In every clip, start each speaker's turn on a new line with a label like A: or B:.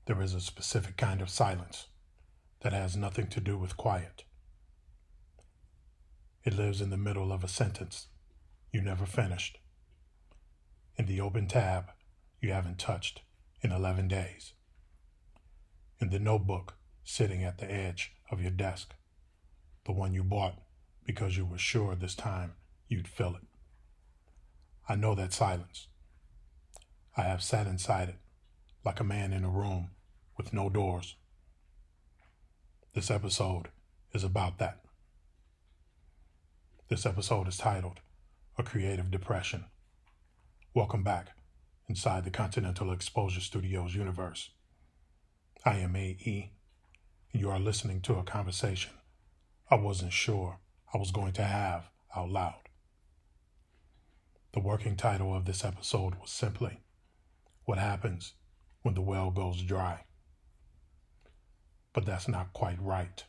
A: There is a specific kind of silence that has nothing to do with quiet. It lives in the middle of a sentence you never finished, in the open tab you haven't touched in 11 days, in the notebook sitting at the edge of your desk, the one you bought because you were sure this time you'd fill it. I know that silence. I have sat inside it like a man in a room with no doors. This episode is about that. This episode is titled A Creative Depression. Welcome back inside the Continental Exposure Studios universe. I am A.E., and you are listening to a conversation I wasn't sure I was going to have out loud. The working title of this episode was simply, What Happens When the Well Goes Dry? But that's not quite right,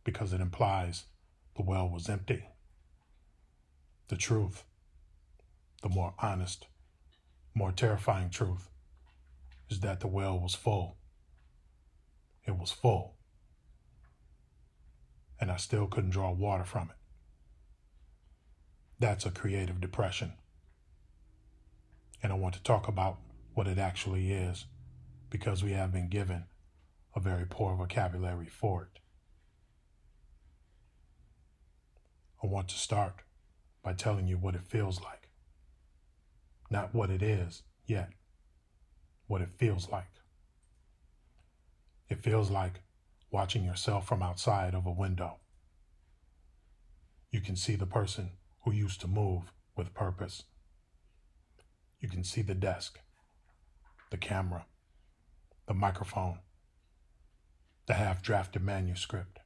A: because it implies the well was empty. The truth, the more honest, more terrifying truth, is that the well was full. It was full. And I still couldn't draw water from it. That's a creative depression. And I want to talk about what it actually is, because we have been given a very poor vocabulary for it. I want to start by telling you what it feels like. Not what it is yet, what it feels like. It feels like watching yourself from outside of a window. You can see the person who used to move with purpose. You can see the desk, the camera, the microphone, the half-drafted manuscript.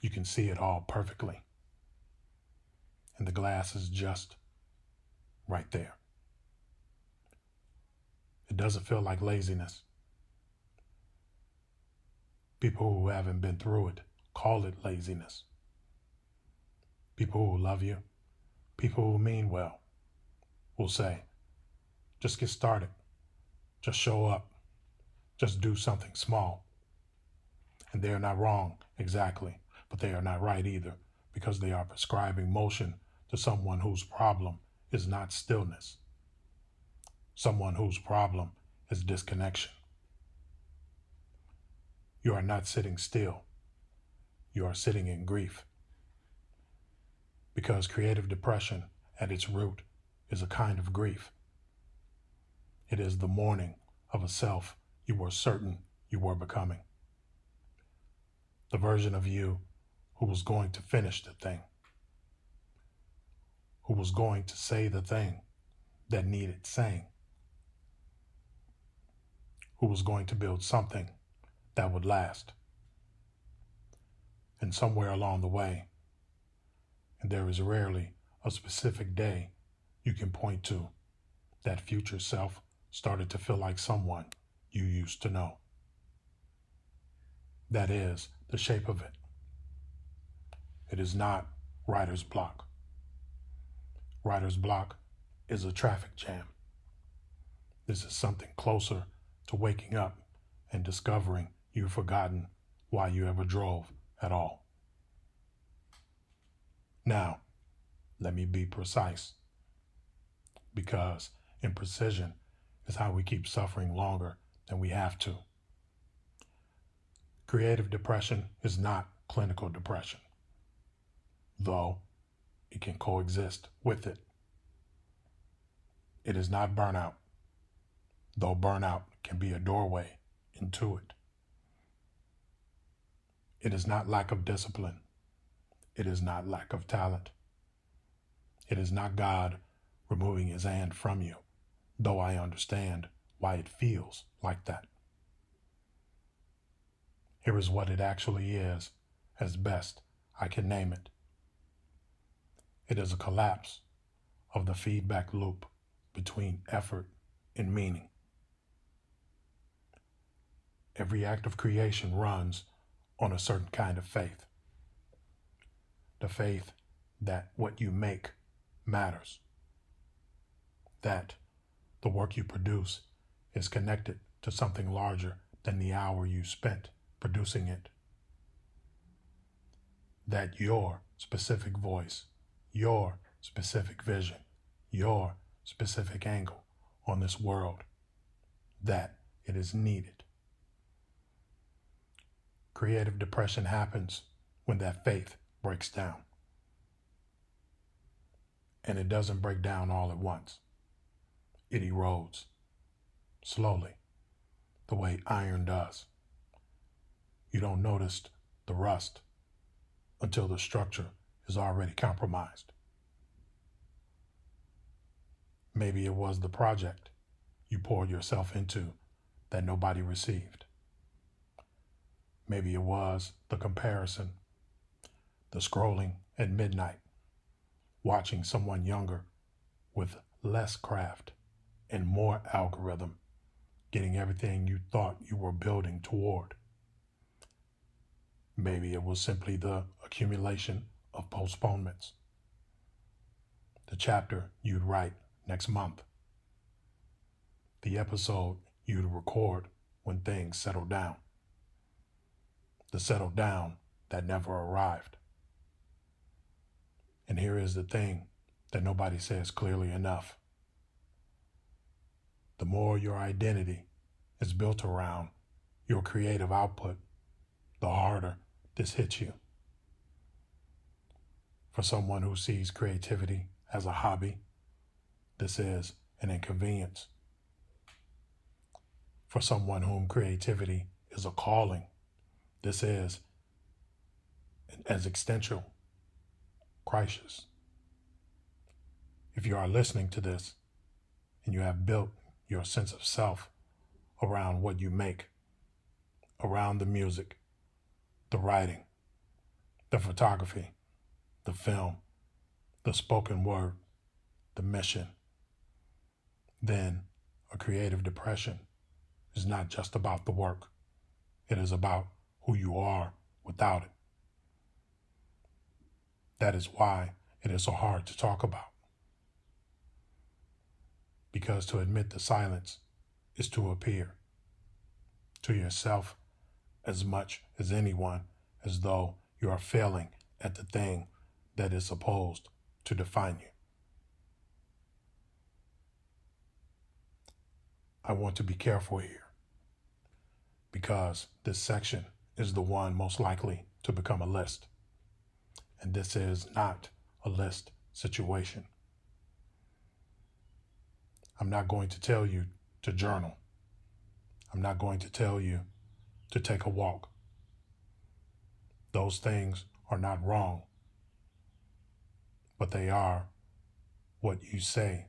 A: You can see it all perfectly. And the glass is just right there. It doesn't feel like laziness. People who haven't been through it call it laziness. People who love you, people who mean well, will say, just get started, just show up, just do something small. And they are not wrong exactly, but they are not right either, because they are prescribing motion to someone whose problem is not stillness, someone whose problem is disconnection. You are not sitting still. You are sitting in grief. Because creative depression at its root is a kind of grief. It is the mourning of a self you were certain you were becoming. The version of you who was going to finish the thing, who was going to say the thing that needed saying, who was going to build something that would last. And somewhere along the way, and there is rarely a specific day you can point to, that future self started to feel like someone you used to know. That is the shape of it. It is not writer's block. Writer's block is a traffic jam. This is something closer to waking up and discovering you've forgotten why you ever drove at all. Now, let me be precise, because imprecision is how we keep suffering longer than we have to. Creative depression is not clinical depression, though it can coexist with it. It is not burnout, though burnout can be a doorway into it. It is not lack of discipline. It is not lack of talent. It is not God removing his hand from you, though I understand why it feels like that. Here is what it actually is, as best I can name it. It is a collapse of the feedback loop between effort and meaning. Every act of creation runs on a certain kind of faith. The faith that what you make matters. That the work you produce is connected to something larger than the hour you spent producing it. That your specific voice, your specific vision, your specific angle on this world, that it is needed. Creative depression happens when that faith breaks down. And it doesn't break down all at once. It erodes slowly, the way iron does. You don't notice the rust until the structure is already compromised. Maybe it was the project you poured yourself into that nobody received. Maybe it was the comparison, the scrolling at midnight, watching someone younger with less craft and more algorithm getting everything you thought you were building toward. Maybe it was simply the accumulation of postponements. The chapter you'd write next month. The episode you'd record when things settle down. The settle down that never arrived. And here is the thing that nobody says clearly enough. The more your identity is built around your creative output, the harder this hits you. For someone who sees creativity as a hobby, this is an inconvenience. For someone whom creativity is a calling, this is an existential crisis. If you are listening to this and you have built your sense of self around what you make, around the music, the writing, the photography, the film, the spoken word, the mission, then a creative depression is not just about the work. It is about who you are without it. That is why it is so hard to talk about. Because to admit the silence is to appear to yourself as much as anyone as though you are failing at the thing that is supposed to define you. I want to be careful here because this section is the one most likely to become a list. And this is not a list situation. I'm not going to tell you to journal. I'm not going to tell you to take a walk. Those things are not wrong, but they are what you say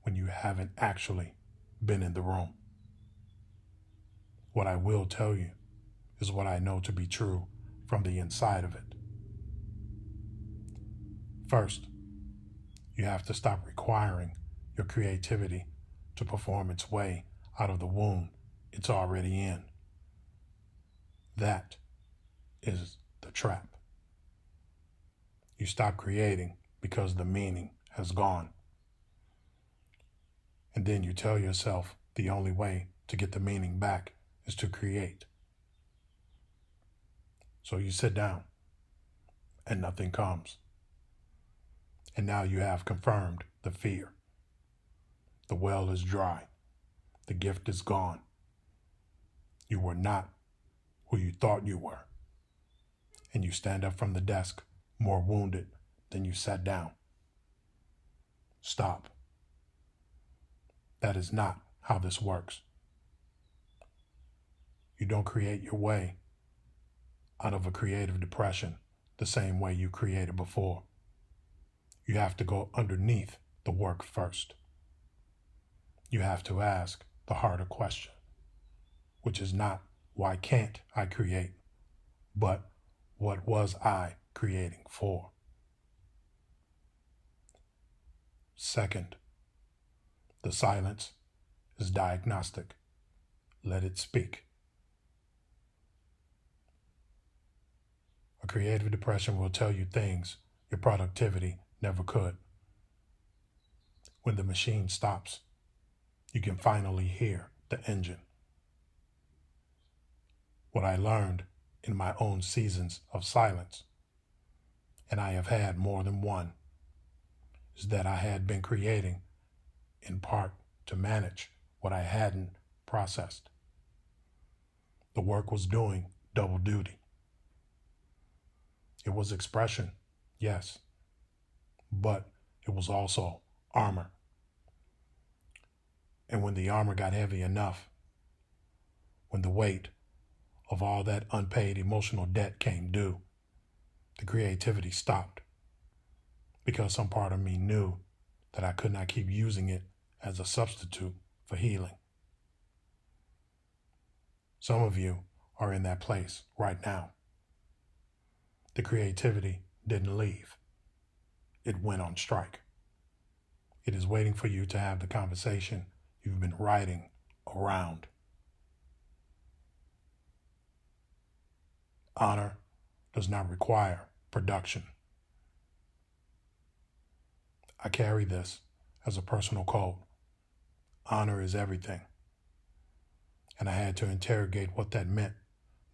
A: when you haven't actually been in the room. What I will tell you is what I know to be true from the inside of it. First, you have to stop requiring your creativity to perform its way out of the wound it's already in. That is the trap. You stop creating because the meaning has gone. And then you tell yourself the only way to get the meaning back is to create. So you sit down and nothing comes. And now you have confirmed the fear. The well is dry. The gift is gone. You were not who you thought you were. And you stand up from the desk more wounded than you sat down. Stop. That is not how this works. You don't create your way out of a creative depression the same way you created before. You have to go underneath the work first. You have to ask the harder question, which is not, why can't I create, but what was I creating for? Second, the silence is diagnostic. Let it speak. A creative depression will tell you things your productivity never could. When the machine stops, you can finally hear the engine. what I learned in my own seasons of silence, and I have had more than one, is that I had been creating in part to manage what I hadn't processed. The work was doing double duty. It was expression, yes, but it was also armor. And when the armor got heavy enough, when the weight of all that unpaid emotional debt came due, the creativity stopped, because some part of me knew that I could not keep using it as a substitute for healing. Some of you are in that place right now. The creativity didn't leave. It went on strike. It is waiting for you to have the conversation you've been writing around. Honor does not require production. I carry this as a personal code. Honor is everything. And I had to interrogate what that meant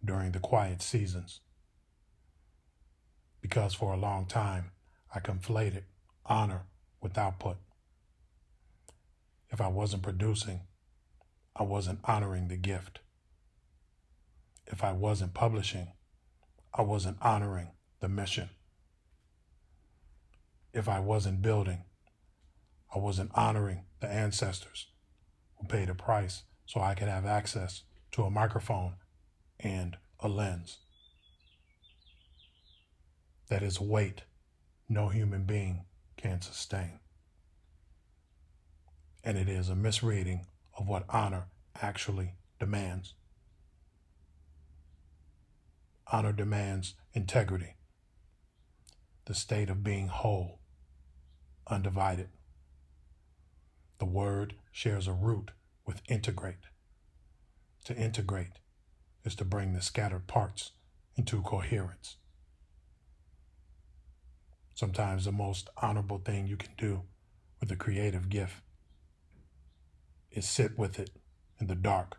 A: during the quiet seasons. Because for a long time, I conflated honor with output. If I wasn't producing, I wasn't honoring the gift. If I wasn't publishing, I wasn't honoring the mission. If I wasn't building, I wasn't honoring the ancestors who paid a price so I could have access to a microphone and a lens. That is weight no human being can sustain. And it is a misreading of what honor actually demands. Honor demands integrity, the state of being whole, undivided. The word shares a root with integrate. To integrate is to bring the scattered parts into coherence. Sometimes the most honorable thing you can do with a creative gift is sit with it in the dark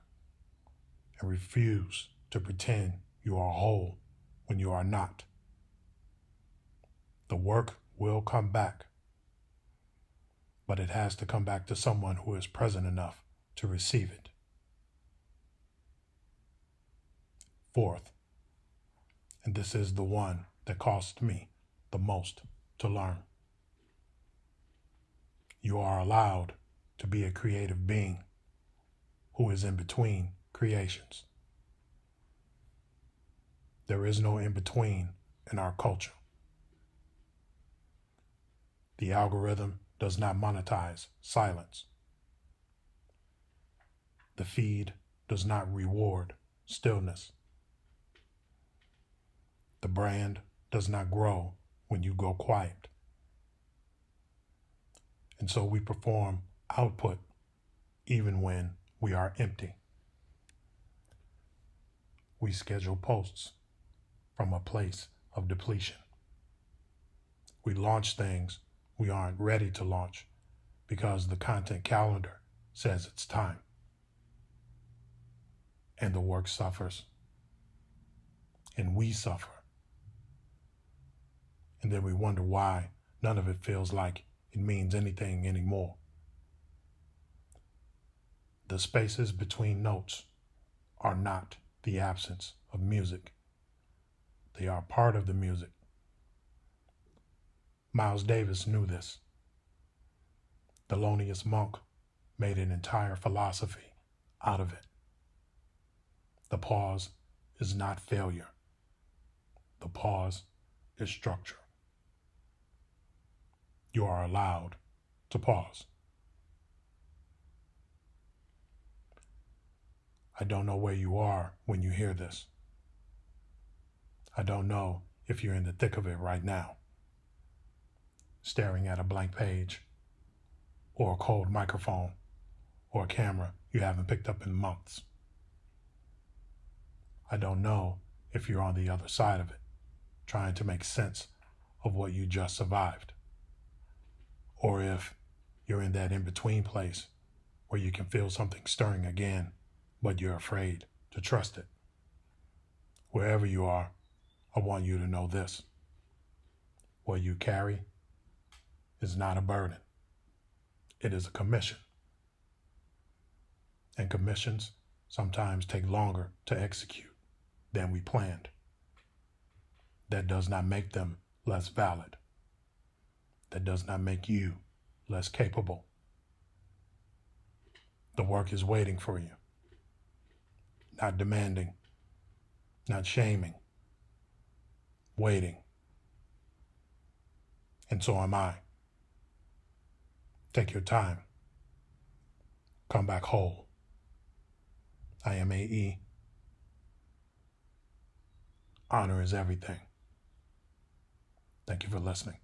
A: and refuse to pretend you are whole when you are not. The work will come back, but it has to come back to someone who is present enough to receive it. Fourth, and this is the one that cost me the most to learn. You are allowed to be a creative being who is in between creations. There is no in between in our culture. The algorithm does not monetize silence. The feed does not reward stillness. The brand does not grow when you go quiet. And so we perform output even when we are empty. We schedule posts from a place of depletion. We launch things we aren't ready to launch because the content calendar says it's time. And the work suffers. And we suffer. And then we wonder why none of it feels like it means anything anymore. The spaces between notes are not the absence of music. They are part of the music. Miles Davis knew this. The loneliest monk made an entire philosophy out of it. The pause is not failure. The pause is structure. You are allowed to pause. I don't know where you are when you hear this. I don't know if you're in the thick of it right now, staring at a blank page, or a cold microphone, or a camera you haven't picked up in months. I don't know if you're on the other side of it, trying to make sense of what you just survived, or if you're in that in-between place where you can feel something stirring again, but you're afraid to trust it. Wherever you are, I want you to know this. What you carry is not a burden. It is a commission. And commissions sometimes take longer to execute than we planned. That does not make them less valid. That does not make you less capable. The work is waiting for you. Not demanding, not shaming, waiting. And so am I. Take your time. Come back whole. I am AE. Honor is everything. Thank you for listening.